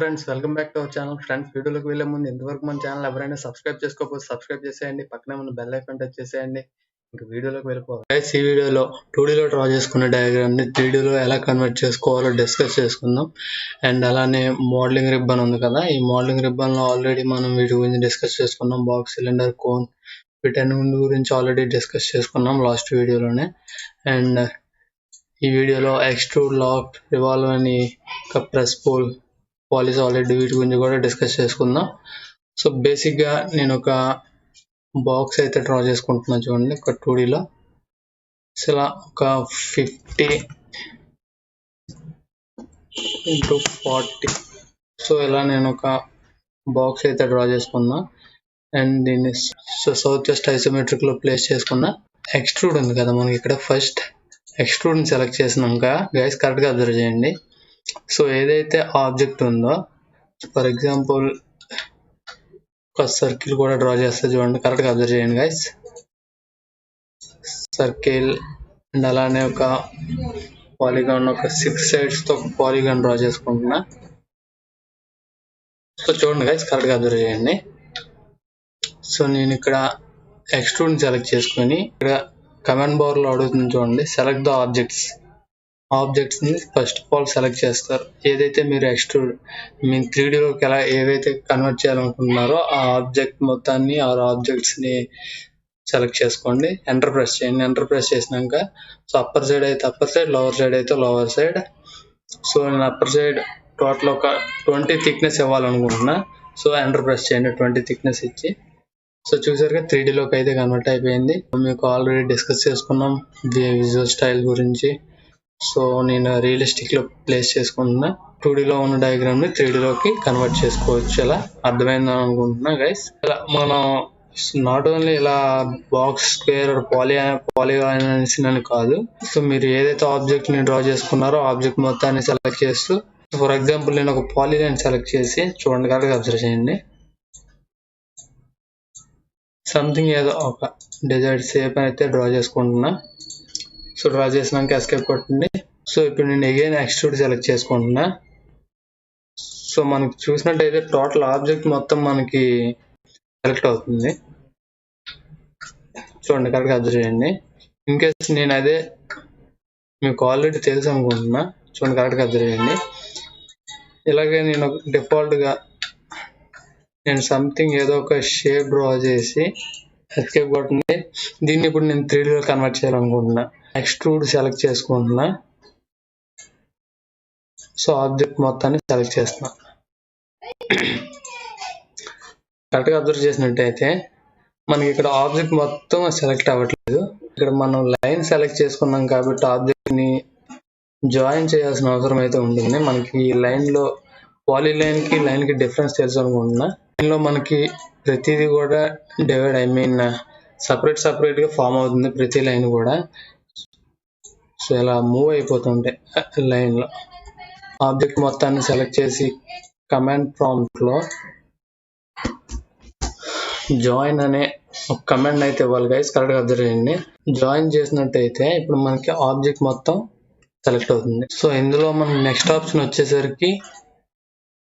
Friends, welcome back to our channel. Friends, వీడియోలోకి వెళ్ళే ముందు ఇంతవరకు మన ఛానల్ ఎవరైనా సబ్స్క్రైబ్ చేసుకోకపోతే సబ్స్క్రైబ్ చేసేయండి. పక్కనే ఉన్న బెల్ ఐకాన్ టచ్ చేసేయండి. ఇంకా వీడియోలోకి వెళ్ళిపోవాలి. గైస్, ఈ వీడియోలో 2Dలో డ్రా చేసుకున్న డయాగ్రామ్ని 3Dలో ఎలా కన్వర్ట్ చేసుకోవాలో డిస్కస్ చేసుకుందాం. అండ్ అలానే మోడలింగ్ రిబ్బన్ ఉంది కదా, ఈ మోడలింగ్ రిబ్బన్లో ఆల్రెడీ మనం వీటి గురించి డిస్కస్ చేసుకున్నాం. బాక్స్, సిలిండర్, కోన్, వీటన్ని గురించి ఆల్రెడీ డిస్కస్ చేసుకున్నాం లాస్ట్ వీడియోలోనే. అండ్ ఈ వీడియోలో ఎక్స్ట్రూడ్, లాక్, రివాల్వ్ అని ప్రెస్ పూల్, పాలిష్ ఆల్రెడీ వీటి గురించి కూడా డిస్కస్ చేసుకుందాం. సో బేసిక్గా నేను ఒక బాక్స్ అయితే డ్రా చేసుకుంటున్నాను చూడండి, ఒక 2Dలో. సో ఇలా ఒక 50 x 40, సో ఇలా నేను ఒక బాక్స్ అయితే డ్రా చేసుకున్నా. అండ్ దీన్ని సౌత్ వెస్ట్ ఐసోమెట్రిక్లో ప్లేస్ చేసుకున్నా. ఎక్స్ట్రూడ్ ఉంది కదా మనకి ఇక్కడ, ఫస్ట్ ఎక్స్ట్రూడ్ని సెలెక్ట్ చేసినాక గైస్ కరెక్ట్గా అబ్జర్వ్ చేయండి. సో ఏదైతే ఆబ్జెక్ట్ ఉందో, ఫర్ ఎగ్జాంపుల్ ఒక సర్కిల్ కూడా డ్రా చేస్తే చూడండి, కరెక్ట్గా అబ్జర్వ్ చేయండి గైస్. సర్కిల్ అండ్ అలానే ఒక పాలిగాన్, ఒక 6 sides-తో ఒక పాలిగాన్ డ్రా చేసుకుంటున్నా. సో చూడండి గైస్, కరెక్ట్గా అబ్జర్వ్ చేయండి. సో నేను ఇక్కడ ఎక్స్ట్రూడ్ని సెలెక్ట్ చేసుకొని, ఇక్కడ కమాండ్ బార్లో అడుగుతుంది చూడండి, సెలెక్ట్ ద ఆబ్జెక్ట్స్ని ఫస్ట్ ఆఫ్ ఆల్ సెలెక్ట్ చేస్తారు. ఏదైతే మీరు ఎక్స్ట్రూడ్ మీరు 3Dలోకి ఎలా ఏవైతే కన్వర్ట్ చేయాలనుకుంటున్నారో ఆ ఆబ్జెక్ట్ మొత్తాన్ని, ఆ ఆబ్జెక్ట్స్ని సెలెక్ట్ చేసుకోండి. ఎంటర్ ప్రెస్ చేయండి. ఎంటర్ ప్రెస్ చేసినాక సో అప్పర్ సైడ్ అయితే అప్పర్ సైడ్, లోవర్ సైడ్ అయితే లోవర్ సైడ్. సో నేను అప్పర్ సైడ్ టోటల్ ఒక 20 థిక్నెస్ ఇవ్వాలనుకుంటున్నా. సో ఎంటర్ ప్రెస్ చేయండి, 20 థిక్నెస్ ఇచ్చి. సో చూసారుగా 3Dలోకి అయితే కన్వర్ట్ అయిపోయింది. మీకు ఆల్రెడీ డిస్కస్ చేసుకున్నాం విజువల్ స్టైల్ గురించి. సో నేను రియలిస్టిక్లో ప్లేస్ చేసుకుంటున్నా. 2Dలో ఉన్న డయాగ్రామ్ని 3Dలోకి కన్వర్ట్ చేసుకోవచ్చు. ఇలా అర్థమైందని అనుకుంటున్నా గైస్. ఇలా మనం నాట్ ఓన్లీ ఇలా బాక్స్, స్క్వేర్, పాలిగాన్ అని కాదు. సో మీరు ఏదైతే ఆబ్జెక్ట్ని డ్రా చేసుకున్నారో ఆబ్జెక్ట్ మొత్తాన్ని సెలెక్ట్ చేస్తూ, ఫర్ ఎగ్జాంపుల్ నేను ఒక పాలిగాన్ సెలెక్ట్ చేసి చూడండి, కరెక్ట్గా అబ్జర్వ్ చేయండి. సంథింగ్ ఏదో ఒక డిజైర్డ్ షేప్ అయితే డ్రా చేసుకుంటున్నా. సో డ్రా చేసినాక ఎస్కేప్ కొట్టండి. సో ఇప్పుడు నేను అగైన్ ఎక్స్ట్రూడ్ సెలెక్ట్ చేసుకుంటున్నా. సో మనకి చూసినట్టయితే టోటల్ ఆబ్జెక్ట్ మొత్తం మనకి సెలెక్ట్ అవుతుంది. చూడండి, కరెక్ట్గా అబ్జర్వ్ చేయండి. ఇన్ కేస్ నేను అదే మీకు ఆల్రెడీ తెలుసు అనుకుంటున్నా. చూడండి, కరెక్ట్గా అబ్జర్వ్ చేయండి. ఇలాగే నేను డిఫాల్ట్గా నేను సంథింగ్ ఏదో ఒక షేప్ డ్రా చేసి ఎస్కేప్ కొట్టండి. దీన్ని ఇప్పుడు నేను 3Dలో కన్వర్ట్ చేయాలనుకుంటున్నా. ఎక్స్ట్రూడ్ సెలెక్ట్ చేసుకుంటున్నా. సో ఆబ్జెక్ట్ మొత్తాన్ని సెలెక్ట్ చేస్తున్నా. కరెక్ట్గా అబ్జర్వ్ చేసినట్టయితే మనకి ఇక్కడ ఆబ్జెక్ట్ మొత్తం సెలెక్ట్ అవ్వట్లేదు. ఇక్కడ మనం లైన్ సెలెక్ట్ చేసుకున్నాం కాబట్టి ఆబ్జెక్ట్ని జాయిన్ చేయాల్సిన అవసరం అయితే ఉంటుంది. మనకి ఈ లైన్లో పాలీ లైన్కి డిఫరెన్స్ తెలుసు అనుకుంటున్నా. లైన్లో మనకి ప్రతిదీ కూడా సపరేట్గా ఫామ్ అవుతుంది ప్రతి లైన్ కూడా. సో ఇలా మూవ్ అయిపోతుంటాయి లైన్లో. ఆబ్జెక్ట్ మొత్తాన్ని సెలెక్ట్ చేసి కమాండ్ ప్రాంప్ట్లో జాయిన్ అనే ఒక కమాండ్ అయితే ఇవ్వాలి గైస్. కరెక్ట్గా అబ్జర్వ్ చేయండి. జాయిన్ చేసినట్టయితే ఇప్పుడు మనకి ఆబ్జెక్ట్ మొత్తం సెలెక్ట్ అవుతుంది. సో ఇందులో మనం నెక్స్ట్ ఆప్షన్ వచ్చేసరికి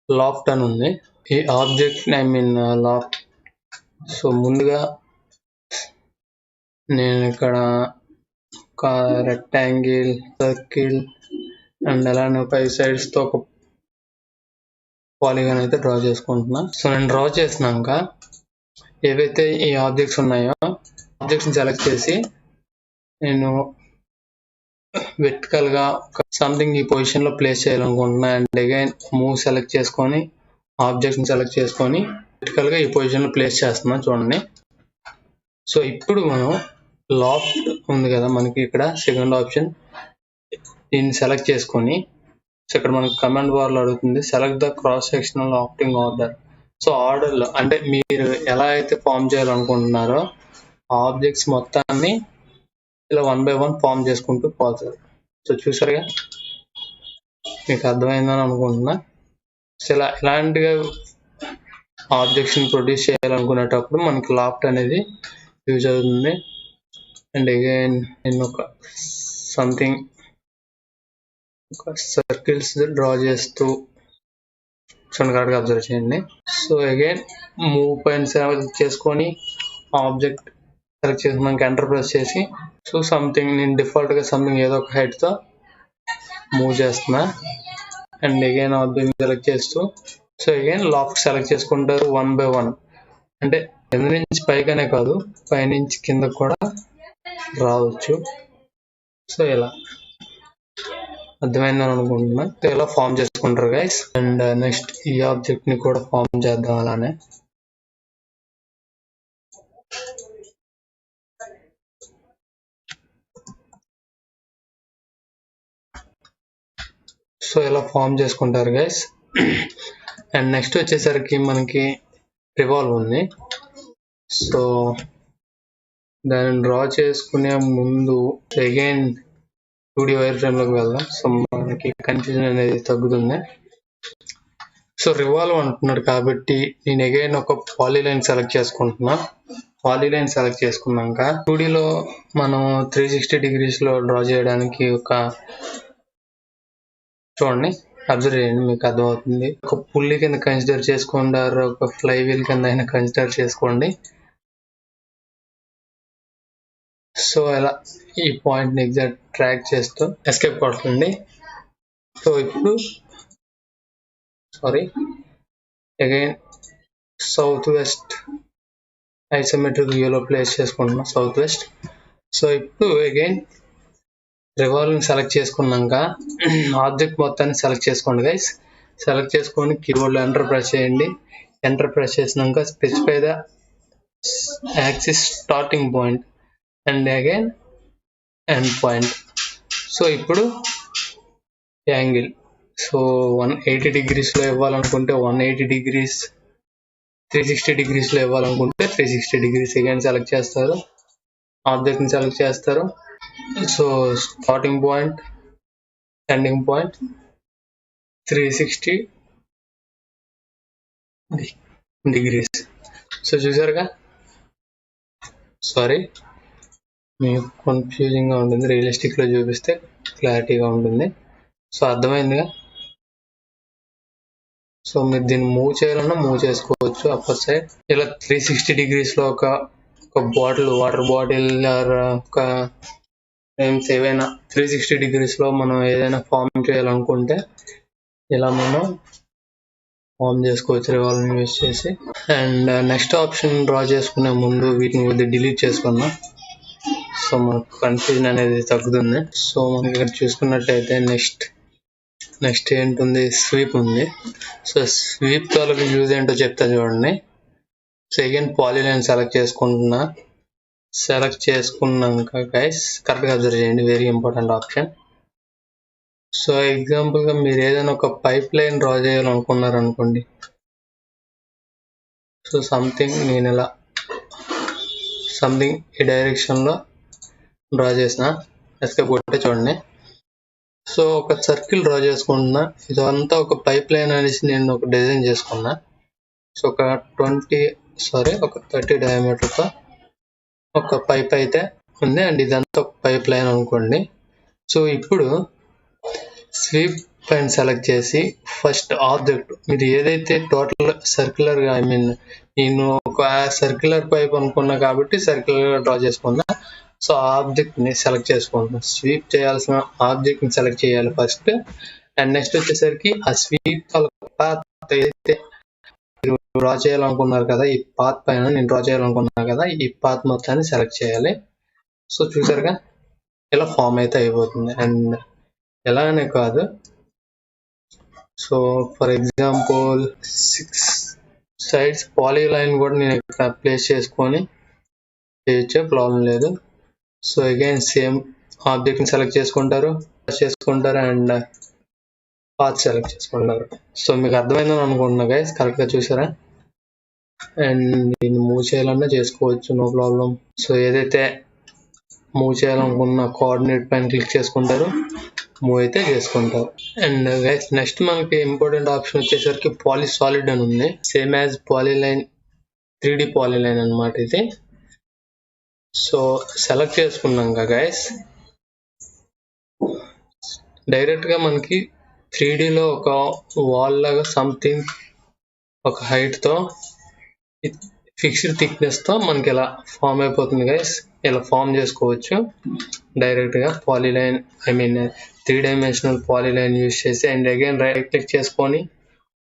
లాఫ్ట్ అని ఉంది. ఈ ఆబ్జెక్ట్ లాఫ్ట్. సో ముందుగా నేను ఇక్కడ ఒక రెక్టాంగిల్, సర్కిల్ అండ్ అలానే 5 sides-తో ఒక పాలిగాన్ అయితే డ్రా చేసుకుంటున్నా. సో నేను డ్రా చేసినాక ఏవైతే ఈ ఆబ్జెక్ట్స్ ఉన్నాయో ఆబ్జెక్ట్స్ని సెలెక్ట్ చేసి నేను వెర్టికల్గా సంథింగ్ ఈ పొజిషన్లో ప్లేస్ చేయాలనుకుంటున్నా. అండ్ అగైన్ మూవ్ సెలెక్ట్ చేసుకొని ఆబ్జెక్ట్ని సెలెక్ట్ చేసుకొని వెర్టికల్గా ఈ పొజిషన్లో ప్లేస్ చేస్తున్నా. చూడండి. సో ఇప్పుడు మనం లాఫ్ట్ ఉంది కదా మనకి ఇక్కడ సెకండ్ ఆప్షన్, దీన్ని సెలెక్ట్ చేసుకొని సో ఇక్కడ మనకి కమాండ్ బార్లో అడుగుతుంది select the cross sectional lofting order. So ఆర్డర్లో అంటే మీరు ఎలా అయితే ఫామ్ చేయాలనుకుంటున్నారో ఆబ్జెక్ట్స్ మొత్తాన్ని ఇలా 1 by 1 ఫామ్ చేసుకుంటూ పోతారు. సో చూసారుగా, మీకు అర్థమైందని అనుకుంటున్నా. సో ఇలాంటిగా ఆబ్జెక్ట్స్ని ప్రొడ్యూస్ చేయాలనుకునేటప్పుడు మనకి లాఫ్ట్ అనేది యూజ్ అవుతుంది. అండ్ అగైన్ నేను ఒక సర్కిల్స్ డ్రా చేస్తూ చూడండి కరెక్ట్గా అబ్జర్వ్ చేయండి. సో అగైన్ మూవ్ పైన సెలెక్ట్ చేసుకొని ఆబ్జెక్ట్ సెలెక్ట్ చేసుకున్నాక ఎంటర్ ప్రెస్ చేసి సో సంథింగ్ నేను డిఫాల్ట్గా సంథింగ్ ఏదో ఒక హైట్తో మూవ్ చేస్తున్నా. అండ్ అగైన్ ఆబ్జెక్ట్ సెలెక్ట్ చేస్తూ సో అగైన్ లాఫ్ట్ సెలెక్ట్ చేసుకుంటారు 1 by 1. అంటే కింద నుంచి పైగానే కాదు, పైనుంచి కిందకు కూడా రావచ్చు. సో ఇలా అర్థమైందని అనుకుంటున్నా. ఇలా ఫామ్ చేసుకుంటారు గైస్. అండ్ నెక్స్ట్ ఈ ఆబ్జెక్ట్ ని కూడా ఫామ్ చేద్దాం అలానే. సో ఇలా ఫామ్ చేసుకుంటారు గైస్. అండ్ నెక్స్ట్ వచ్చేసరికి మనకి రివాల్వ్ ఉంది. సో దాన్ని డ్రా చేసుకునే ముందు అగైన్ 2D వైర్ ఫ్రేమ్ లోకి వెళ్దాం. సో మనకి కన్ఫ్యూజన్ అనేది తగ్గుతుంది. సో రివాల్వ్ అంటున్నాడు కాబట్టి నేను అగైన్ ఒక పాలీలైన్ సెలెక్ట్ చేసుకుంటున్నా. పాలీలైన్ సెలెక్ట్ చేసుకున్నాక 2Dలో మనం 360 degrees లో డ్రా చేయడానికి ఒక చూడండి అబ్జర్వ్ చేయండి, మీకు అర్థమవుతుంది. ఒక పుల్లి కింద కన్సిడర్ చేసుకోండి, ఒక ఫ్లై వీల్ కింద అయినా కన్సిడర్ చేసుకోండి. సో ఇలా ఈ పాయింట్ ని ఎగ్జాక్ట్ ట్రాక్ చేస్తూ ఎస్కేప్ కొడుతుంది. సో ఇప్పుడు అగైన్ సౌత్ వెస్ట్ ఐసోమెట్రిక్ వ్యూలో ప్లేస్ చేసుకుంటున్నాం సౌత్ వెస్ట్. సో ఇప్పుడు అగైన్ రివాల్వ్ సెలెక్ట్ చేసుకున్నాక ఆబ్జెక్ట్ మొత్తాన్ని సెలెక్ట్ చేసుకోండి గైస్. సెలెక్ట్ చేసుకొని కీబోర్డ్లో ఎంటర్ ప్రెస్ చేయండి. ఎంటర్ ప్రెస్ చేసినాక specify the axis starting point and again end point. So ఇప్పుడు యాంగిల్ సో 180 degrees లో ఇవ్వాలనుకుంటే 180 degrees, 360 degrees లో ఇవ్వాలనుకుంటే 360 degrees. అగైన్ సెలెక్ట్ చేస్తారు, ఆబ్జెక్ట్ని సెలెక్ట్ చేస్తారు. So starting point ending point 360 degrees. So చూసారుగా, సారీ మీకు కన్ఫ్యూజింగ్గా ఉంటుంది, రియలిస్టిక్లో చూపిస్తే క్లారిటీగా ఉంటుంది. సో అర్థమైందిగా. సో మీరు దీన్ని మూవ్ చేయాలన్నా మూవ్ చేసుకోవచ్చు అప్పర్ సైడ్. ఇలా 360 degrees లో ఒక బాటిల్, వాటర్ బాటిల్ ఒక ఏవైనా 360 degrees లో మనం ఏదైనా ఫామ్ చేయాలనుకుంటే ఇలా మనం ఫామ్ చేసుకోవచ్చు రివాల్వ్ యూజ్ చేసి. అండ్ నెక్స్ట్ ఆప్షన్ డ్రా చేసుకునే ముందు వీటిని కొద్దిగా డిలీట్ చేసుకున్నాం. సో మనకు కన్ఫ్యూజన్ అనేది తగ్గుతుంది. సో మనకి ఇక్కడ చూసుకున్నట్టయితే నెక్స్ట్ ఏంటుంది, స్వీప్ ఉంది. సో స్వీప్ తాలూకు యూజ్ ఏంటో చెప్తా చూడండి. సో అగైన్ పాలీలైన్ సెలెక్ట్ చేసుకుంటున్నా. సెలెక్ట్ చేసుకున్నాక గైస్ కరెక్ట్గా అబ్జర్వ్ చేయండి, వెరీ ఇంపార్టెంట్ ఆప్షన్. సో ఎగ్జాంపుల్గా మీరు ఏదైనా ఒక పైప్ లైన్ డ్రా చేయాలనుకున్నారు అనుకోండి. సో సంథింగ్ నేను ఇలా సంథింగ్ ఈ డైరెక్షన్లో డ్రా చేసిన, ఎస్కేప్ కొట్టే చూడండి. సో ఒక సర్కిల్ డ్రా చేసుకుంటున్నా. ఇదంతా ఒక పైప్ లైన్ అనేసి నేను ఒక డిజైన్ చేసుకున్నా. సో ఒక 30 డయామీటర్తో ఒక పైప్ అయితే ఉంది అండ్ ఇదంతా ఒక పైప్ లైన్ అనుకోండి. సో ఇప్పుడు స్వీప్ పైన సెలెక్ట్ చేసి ఫస్ట్ ఆబ్జెక్ట్ మీరు ఏదైతే టోటల్ సర్క్యులర్గా నేను ఒక సర్క్యులర్ పైప్ అనుకున్నా కాబట్టి సర్క్యులర్గా డ్రా చేసుకున్నా. సో ఆబ్జెక్ట్ని సెలెక్ట్ చేసుకుంటున్నాం. స్వీప్ చేయాల్సిన ఆబ్జెక్ట్ని సెలెక్ట్ చేయాలి ఫస్ట్. అండ్ నెక్స్ట్ వచ్చేసరికి ఆ స్వీప్ పాత్ ఏదైతే మీరు డ్రా చేయాలనుకున్నారు కదా, ఈ పాత్ పైన నేను డ్రా చేయాలనుకున్నాను కదా, ఈ పాత్ మొత్తాన్ని సెలెక్ట్ చేయాలి. సో చూసారుగా ఇలా ఫామ్ అయితే అయిపోతుంది. అండ్ ఎలానే కాదు, so for example 6 sides polyline కూడా నేను ఇక్కడ ప్లేస్ చేసుకొని చేయొచ్చు, ప్రాబ్లం లేదు. సో అగైన్ సేమ్ ఆబ్జెక్ట్ని సెలెక్ట్ చేసుకుంటారు అండ్ పాత్ సెలెక్ట్ చేసుకుంటారు. సో మీకు అర్థమైందని అనుకుంటున్నా గైస్, కరెక్ట్గా చూసారా. అండ్ దీన్ని మూవ్ చేయాలన్నా చేసుకోవచ్చు, నో ప్రాబ్లం. సో ఏదైతే మూవ్ చేయాలనుకున్న కోఆర్డినేట్ పైన క్లిక్ చేసుకుంటారు, మూవ్ అయితే చేసుకుంటారు. అండ్ గైస్ నెక్స్ట్ మనకి ఇంపార్టెంట్ ఆప్షన్ వచ్చేసరికి పాలీసాలిడ్ అని ఉంది. Same as polyline, 3D polyline అనమాట ఇది. సో సెలెక్ట్ చేసుకున్నాక గైస్ డైరెక్ట్గా మనకి 3Dలో ఒక వాల్ లాగా సంథింగ్ ఒక హైట్తో ఫిక్స్డ్ థిక్నెస్తో మనకి ఇలా ఫామ్ అయిపోతుంది గైస్. ఇలా ఫామ్ చేసుకోవచ్చు డైరెక్ట్గా పాలీలైన్, 3 డైమెన్షనల్ పాలీలైన్ యూజ్ చేసి. అండ్ అగైన్ రైట్ క్లిక్ చేసుకొని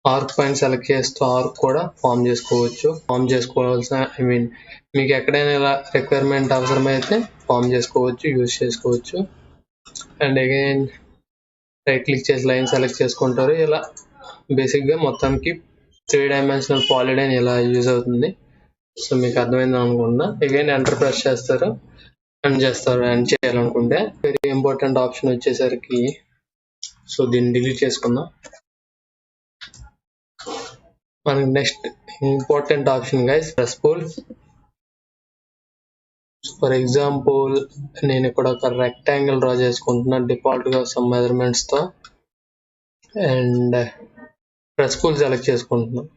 ఆర్క్ పైన సెలెక్ట్ చేస్తూ ఆర్క్ కూడా ఫామ్ చేసుకోవచ్చు. ఫామ్ చేసుకోవాల్సిన మీకు ఎక్కడైనా ఇలా రిక్వైర్మెంట్ అవసరమైతే ఫామ్ చేసుకోవచ్చు, యూజ్ చేసుకోవచ్చు. అండ్ అగైన్ రైట్ క్లిక్ చేసి లైన్ సెలెక్ట్ చేసుకుంటారు. ఇలా బేసిక్గా మొత్తానికి 3 డైమెన్షనల్ పాలీలైన్ ఇలా యూజ్ అవుతుంది. సో మీకు అర్థమైంది అనుకుంటున్నా. అగైన్ ఎంటర్ ప్రెస్ చేస్తారు, ఎండ్ చేస్తారు. ఎండ్ చేయాలనుకుంటే వెరీ ఇంపార్టెంట్ ఆప్షన్ వచ్చేసరికి, సో దీన్ని డిలీట్ చేసుకుందాం. మనకి next important option guys press pull. For example నేను ఇక్కడ ఒక రెక్టాంగిల్ డ్రా చేసుకుంటున్నాను డిఫాల్ట్గా సమ్ మెజర్మెంట్స్తో. అండ్ ప్రెస్ పుల్ సెలెక్ట్ చేసుకుంటున్నాను.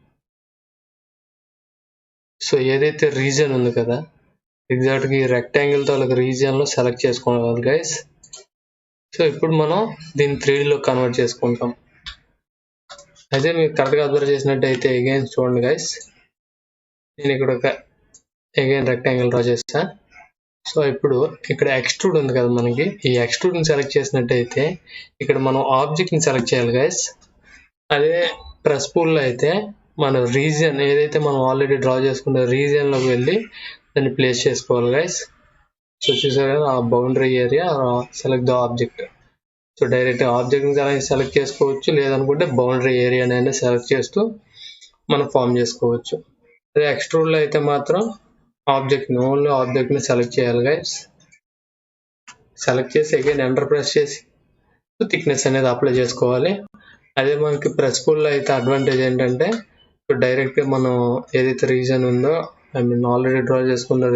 సో ఏదైతే రీజన్ ఉంది కదా, ఎగ్జాక్ట్గా ఈ రెక్టాంగిల్ తాలూకు రీజియన్లో సెలెక్ట్ చేసుకోవాలి గైస్. సో ఇప్పుడు మనం దీన్ని 3Dలో కన్వర్ట్ చేసుకుంటాం. అయితే మీరు కరెక్ట్గా అబ్జర్వ్ చేసినట్టయితే అగైన్ చూడండి గైస్, నేను ఇక్కడ ఒక అగైన్ రెక్టాంగిల్ డ్రా చేస్తా. సో ఇప్పుడు ఇక్కడ ఎక్స్ట్రూడ్ ఉంది కదా, మనకి ఈ ఎక్స్ట్రూడ్ని సెలెక్ట్ చేసినట్టయితే ఇక్కడ మనం ఆబ్జెక్ట్ని సెలెక్ట్ చేయాలి గైస్. అదే ప్రెస్ పుల్లో అయితే మన రీజియన్ ఏదైతే మనం ఆల్రెడీ డ్రా చేసుకున్న రీజియన్లోకి వెళ్ళి దాన్ని ప్లేస్ చేసుకోవాలి గైస్. సో చూసారు కదా, ఆ boundary area select the object. So direct ఆబ్జెక్ట్ని సెలెక్ట్ చేసుకోవచ్చు, లేదనుకుంటే బౌండరీ ఏరియా అనేది సెలెక్ట్ చేస్తూ మనం ఫామ్ చేసుకోవచ్చు. అదే ఎక్స్ట్రూడ్లో అయితే మాత్రం ఆబ్జెక్ట్ని ఓన్లీ ఆబ్జెక్ట్ని సెలెక్ట్ చేయాలి గైస్. సెలెక్ట్ చేసి అగైన్ ఎంటర్ ప్రెస్ చేసి థిక్నెస్ అనేది అప్లై చేసుకోవాలి. అదే మనకి ప్రెస్ పుల్లో అయితే అడ్వాంటేజ్ ఏంటంటే డైరెక్ట్గా మనం ఏదైతే రీజన్ ఉందో ఆల్రెడీ డ్రా చేసుకున్న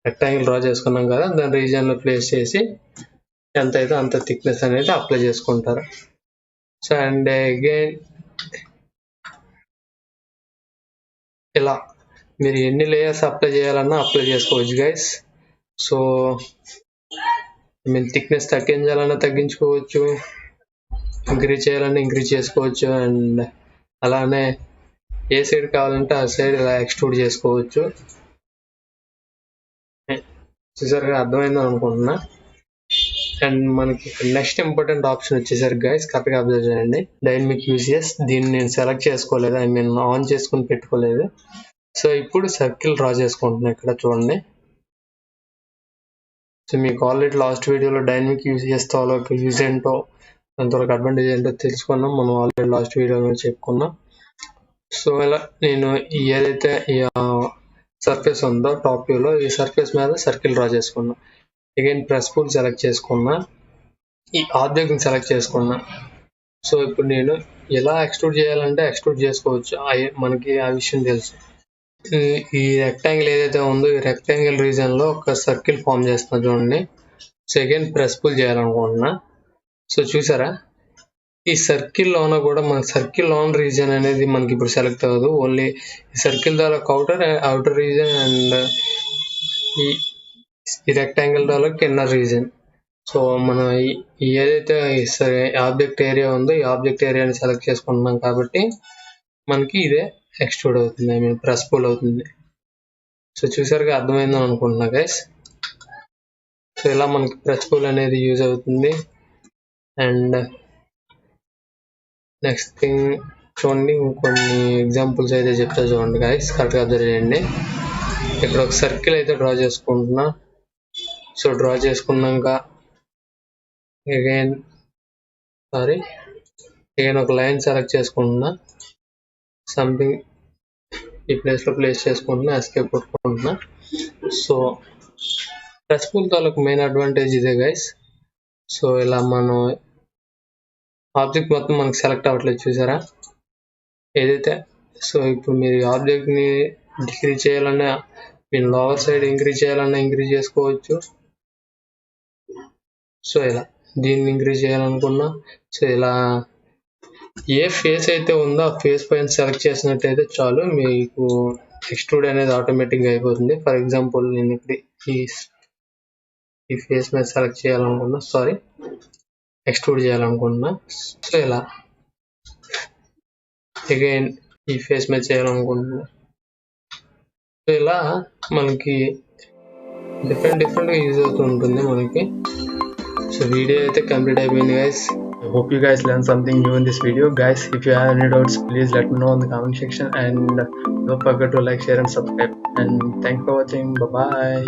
రెక్టాంగిల్ డ్రా చేసుకున్నాం కదా, దాని రీజన్లో ప్లేస్ చేసి ఎంత అయితే అంత థిక్నెస్ అనేది అప్లై చేసుకుంటారు. సో అండ్ అగైన్ ఇలా మీరు ఎన్ని లేయర్స్ అప్లై చేయాలన్నా అప్లై చేసుకోవచ్చు గైస్. సో థిక్నెస్ తగ్గించాలన్నా తగ్గించుకోవచ్చు, ఇంక్రీజ్ చేయాలన్నా ఇంక్రీజ్ చేసుకోవచ్చు. అండ్ అలానే ఏ సైడ్ కావాలంటే ఆ సైడ్ ఇలా ఎక్స్ట్రూడ్ చేసుకోవచ్చు. చూసారుగా, అర్థమైందని అనుకుంటున్నా. అండ్ మనకి నెక్స్ట్ ఇంపార్టెంట్ ఆప్షన్ వచ్చేసరికి గైస్ కరెక్ట్గా అబ్జర్వ్ చేయండి, డైనమిక్ యూజెస్. దీన్ని నేను సెలెక్ట్ చేసుకోలేదు, ఆన్ చేసుకుని పెట్టుకోలేదు. సో ఇప్పుడు సర్కిల్ డ్రా చేసుకుంటున్నా ఇక్కడ చూడండి. సో మీకు ఆల్రెడీ లాస్ట్ వీడియోలో డైనమిక్ యూజెస్ తాలూకు యూజ్ ఏంటో, అంతవరకు అడ్వాంటేజ్ ఏంటో తెలుసుకున్నాం. మనం ఆల్రెడీ లాస్ట్ వీడియోలో చెప్పుకున్నాం. సో ఇలా నేను ఏదైతే ఈ సర్ఫేస్ ఉందో టాప్ వ్యూలో, ఈ సర్ఫేస్ మీద సర్కిల్ డ్రా చేసుకున్నా. అగైన్ ప్రెస్ పుల్ సెలెక్ట్ చేసుకున్నా, ఈ ఆబ్జెక్ట్ని సెలెక్ట్ చేసుకున్నా. సో ఇప్పుడు నేను ఎలా ఎక్స్ట్రూడ్ చేయాలంటే ఎక్స్ట్రూడ్ చేసుకోవచ్చు, మనకి ఆ విషయం తెలుసు. ఈ రెక్టాంగిల్ ఏదైతే ఉందో ఈ రెక్టాంగిల్ రీజన్లో ఒక సర్కిల్ ఫామ్ చేస్తున్నా చూడండి. సో అగైన్ ప్రెస్ పుల్ చేయాలనుకుంటున్నా. సో చూసారా, ఈ సర్కిల్లోన కూడా మన సర్కిల్ లోన్ రీజన్ అనేది మనకి ఇప్పుడు సెలెక్ట్ అవ్వదు, ఓన్లీ ఈ సర్కిల్ ద్వారా అవుటర్ రీజన్ అండ్ ఈ రెక్టాంగిల్ ద్వారా ఇన్నర్ రీజన్. సో మనం ఏదైతే ఆబ్జెక్ట్ ఏరియా ఉందో ఈ ఆబ్జెక్ట్ ఏరియాని సెలెక్ట్ చేసుకుంటున్నాం కాబట్టి మనకి ఇదే ఎక్స్ట్రూడ్ అవుతుంది, ప్రెస్ పుల్ అవుతుంది. సో చూసారుగా, అర్థమైందని అనుకుంటున్నా గైస్. సో ఇలా మనకి ప్రెస్ పుల్ అనేది యూజ్ అవుతుంది. అండ్ నెక్స్ట్ థింగ్ చూడండి, ఇంకొన్ని ఎగ్జాంపుల్స్ అయితే చెప్తా చూడండి గైస్, కరెక్ట్గా అబ్జర్వ్ చేయండి. ఇక్కడ ఒక సర్కిల్ అయితే డ్రా చేసుకుంటున్నా. సో డ్రా చేసుకున్నాక అగైన్ ఒక లైన్ సెలెక్ట్ చేసుకుంటున్నా, సంథింగ్ ఈ ప్లేస్లో ప్లేస్ చేసుకుంటున్నా, ఎస్కేప్ కొట్టుకుంటున్నా. సో ప్రెస్ పుల్ తాలూకు మెయిన్ అడ్వాంటేజ్ ఇదే గైస్. సో ఇలా మనం ఆబ్జెక్ట్ మొత్తం మనకి సెలెక్ట్ అవ్వట్లేదు, చూసారా ఏదైతే. సో ఇప్పుడు మీరు ఆబ్జెక్ట్ని డిక్రీజ్ చేయాలన్నా, మీరు లోవర్ సైడ్ ఇంక్రీజ్ చేయాలన్నా ఇంక్రీజ్ చేసుకోవచ్చు. సో ఇలా దీన్ని ఇంక్రీజ్ చేయాలనుకున్నా, సో ఇలా ఏ ఫేస్ అయితే ఉందో ఆ ఫేస్ పైన సెలెక్ట్ చేసినట్టయితే చాలు, మీకు ఎక్స్ట్రూడ్ అనేది ఆటోమేటిక్గా అయిపోతుంది. ఫర్ ఎగ్జాంపుల్ నేను ఇక్కడ ఈ ఫేస్ మీద సెలెక్ట్ చేయాలనుకున్నా, ఎక్స్ట్రూడ్ చేయాలనుకున్నా. సో ఇలా అగైన్ ఈ ఫేస్ మీద చేయాలనుకుంటున్నాను. సో ఇలా మనకి డిఫరెంట్గా యూజ్ అవుతూ ఉంటుంది మనకి. సో వీడియో అయితే కంప్లీట్ అయిపోయింది guys. I hope you guys learned something new in this video. Guys, if you have any doubts, please let me know in the comment section, and don't forget to like, share and subscribe. And thanks for watching. Bye bye.